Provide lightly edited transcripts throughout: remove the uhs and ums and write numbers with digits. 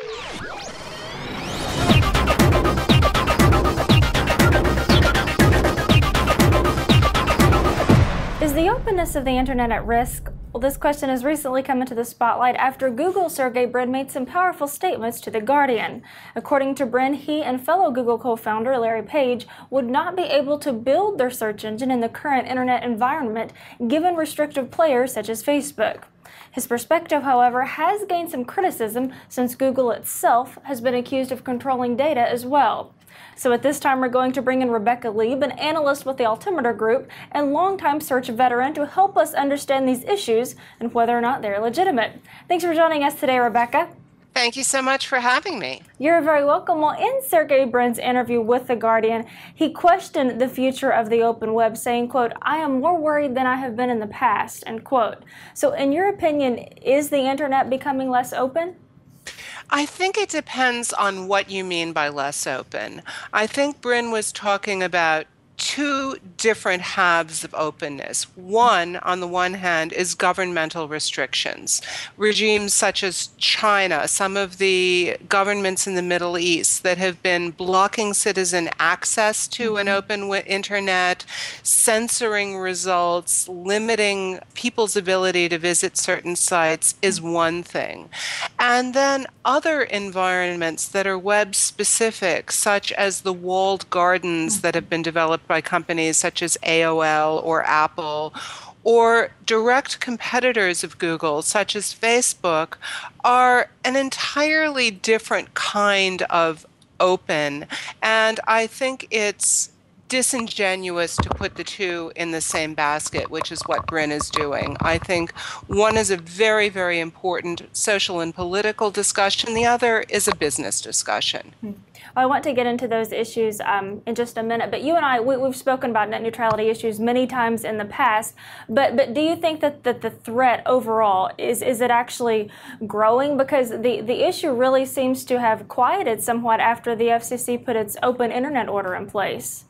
Is the openness of the internet at risk? Well, this question has recently come into the spotlight after Google's Sergey Brin made some powerful statements to The Guardian. According to Brin, he and fellow Google co-founder Larry Page would not be able to build their search engine in the current internet environment, given restrictive players such as Facebook. His perspective, however, has gained some criticism since Google itself has been accused of controlling data as well. So at this time, we're going to bring in Rebecca Lieb, an analyst with the Altimeter Group and longtime search veteran, to help us understand these issues and whether or not they're legitimate. Thanks for joining us today, Rebecca. Thank you so much for having me. You're very welcome. Well, in Sergey Brin's interview with The Guardian, he questioned the future of the open web, saying, quote, "I am more worried than I have been in the past," end quote. So in your opinion, is the internet becoming less open? I think it depends on what you mean by less open. I think Brin was talking about two different halves of openness. One, on the one hand, is governmental restrictions. Regimes such as China, some of the governments in the Middle East that have been blocking citizen access to an open internet, censoring results, limiting people's ability to visit certain sites is one thing. And then other environments that are web specific, such as the walled gardens that have been developed by companies such as AOL or Apple, or direct competitors of Google, such as Facebook, are an entirely different kind of open. And I think it's disingenuous to put the two in the same basket, which is what Brin is doing. I think one is a very, very important social and political discussion. The other is a business discussion. I want to get into those issues in just a minute, but you and I, we've spoken about net neutrality issues many times in the past, but do you think that the threat overall, is it actually growing? Because the issue really seems to have quieted somewhat after the FCC put its open internet order in place.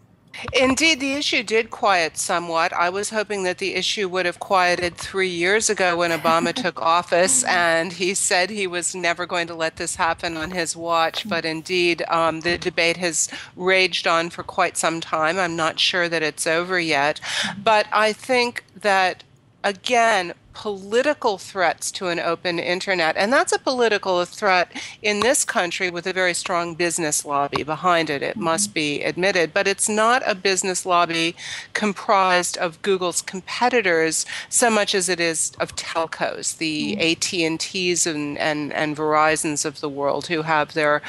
Indeed, the issue did quiet somewhat. I was hoping that the issue would have quieted 3 years ago when Obama took office, and he said he was never going to let this happen on his watch. But indeed, the debate has raged on for quite some time. I'm not sure that it's over yet. But I think that, again, political threats to an open internet, and that's a political threat in this country with a very strong business lobby behind it, it must be admitted, but it's not a business lobby comprised of Google's competitors so much as it is of telcos, the AT&Ts and Verizons of the world, who have their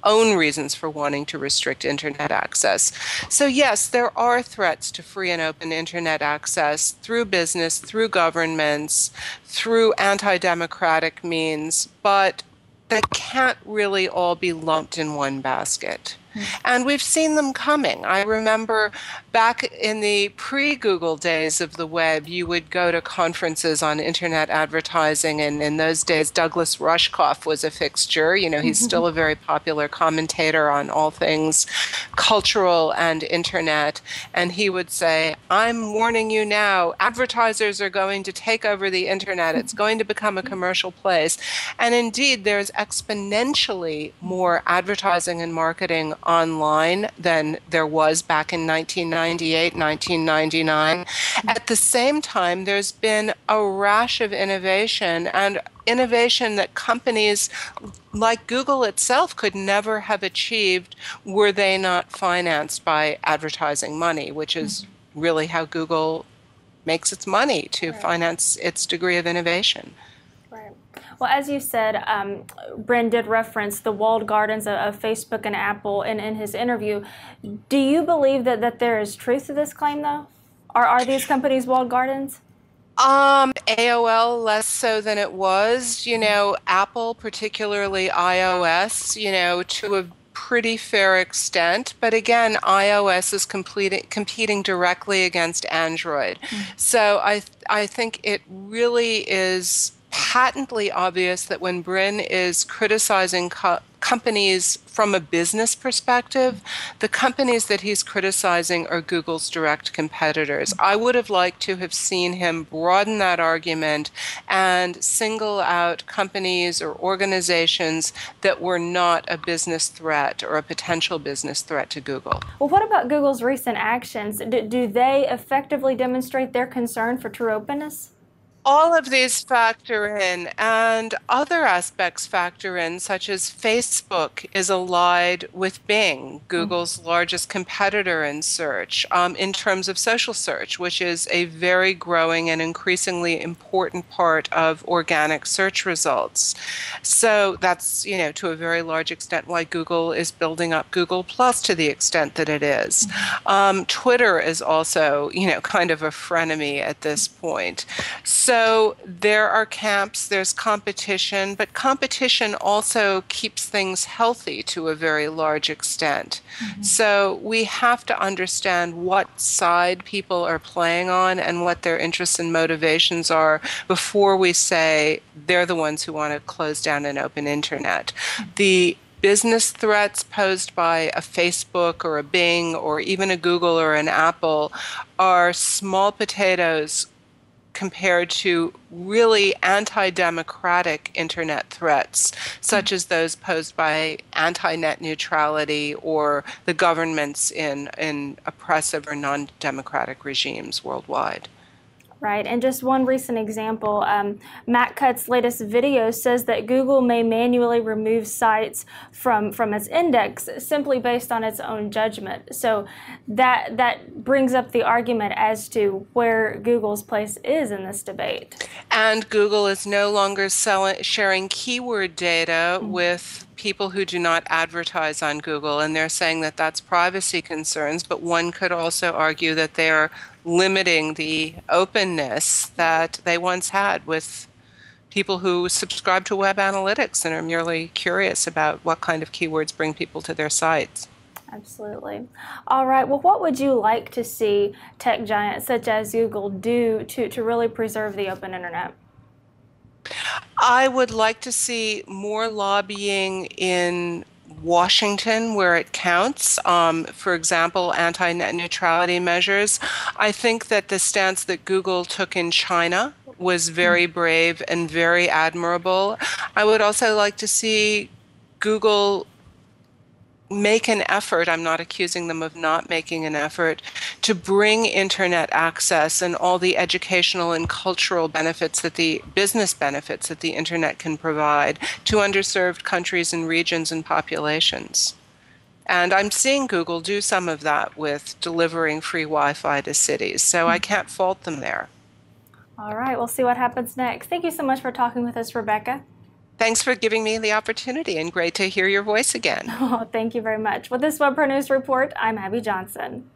own reasons for wanting to restrict internet access. So yes, there are threats to free and open internet access through business, through governments, through anti-democratic means, but they can't really all be lumped in one basket. And we've seen them coming. I remember back in the pre-Google days of the web, you would go to conferences on internet advertising, and in those days, Douglas Rushkoff was a fixture. You know, he's still a very popular commentator on all things cultural and internet. And he would say, "I'm warning you now, advertisers are going to take over the internet. It's going to become a commercial place." And indeed, there's exponentially more advertising and marketing online than there was back in 1998, 1999. At the same time, there's been a rash of innovation, and innovation that companies like Google itself could never have achieved were they not financed by advertising money, which is really how Google makes its money, to finance its degree of innovation. Well, as you said, Brin did reference the walled gardens of Facebook and Apple in his interview. Do you believe that there is truth to this claim, though? Are these companies walled gardens? AOL less so than it was. You know, Apple, particularly iOS, you know, to a pretty fair extent. But again, iOS is competing directly against Android. So I think it really is patently obvious that when Brin is criticizing companies from a business perspective, the companies that he's criticizing are Google's direct competitors. I would have liked to have seen him broaden that argument and single out companies or organizations that were not a business threat or a potential business threat to Google. Well, what about Google's recent actions? Do they effectively demonstrate their concern for true openness? All of these factor in, and other aspects factor in, such as Facebook is allied with Bing, Google's largest competitor in search, in terms of social search, which is a very growing and increasingly important part of organic search results. So that's, to a very large extent why Google is building up Google Plus to the extent that it is. Twitter is also, kind of a frenemy at this point. So there are camps, there's competition, but competition also keeps things healthy to a very large extent. So we have to understand what side people are playing on and what their interests and motivations are before we say they're the ones who want to close down an open internet. The business threats posed by a Facebook or a Bing or even a Google or an Apple are small potatoes compared to really anti-democratic internet threats, such as those posed by anti-net neutrality or the governments in oppressive or non-democratic regimes worldwide. Right, and just one recent example, Matt Cutt's latest video says that Google may manually remove sites from its index simply based on its own judgment. So that brings up the argument as to where Google's place is in this debate. And Google is no longer sharing keyword data with people who do not advertise on Google, and they're saying that that's privacy concerns, but one could also argue that they are limiting the openness that they once had with people who subscribe to web analytics and are merely curious about what kind of keywords bring people to their sites. Absolutely. All right, well, what would you like to see tech giants such as Google do to really preserve the open internet? I would like to see more lobbying in Washington where it counts. For example, anti-net neutrality measures. I think that the stance that Google took in China was very brave and very admirable. I would also like to see Google make an effort, I'm not accusing them of not making an effort, to bring internet access and all the educational and cultural benefits that the business benefits that the internet can provide to underserved countries and regions and populations. And I'm seeing Google do some of that with delivering free Wi-Fi to cities, so I can't fault them there. All right, we'll see what happens next. Thank you so much for talking with us, Rebecca. Thanks for giving me the opportunity, and great to hear your voice again. Oh, thank you very much. With this WebProNews report, I'm Abby Johnson.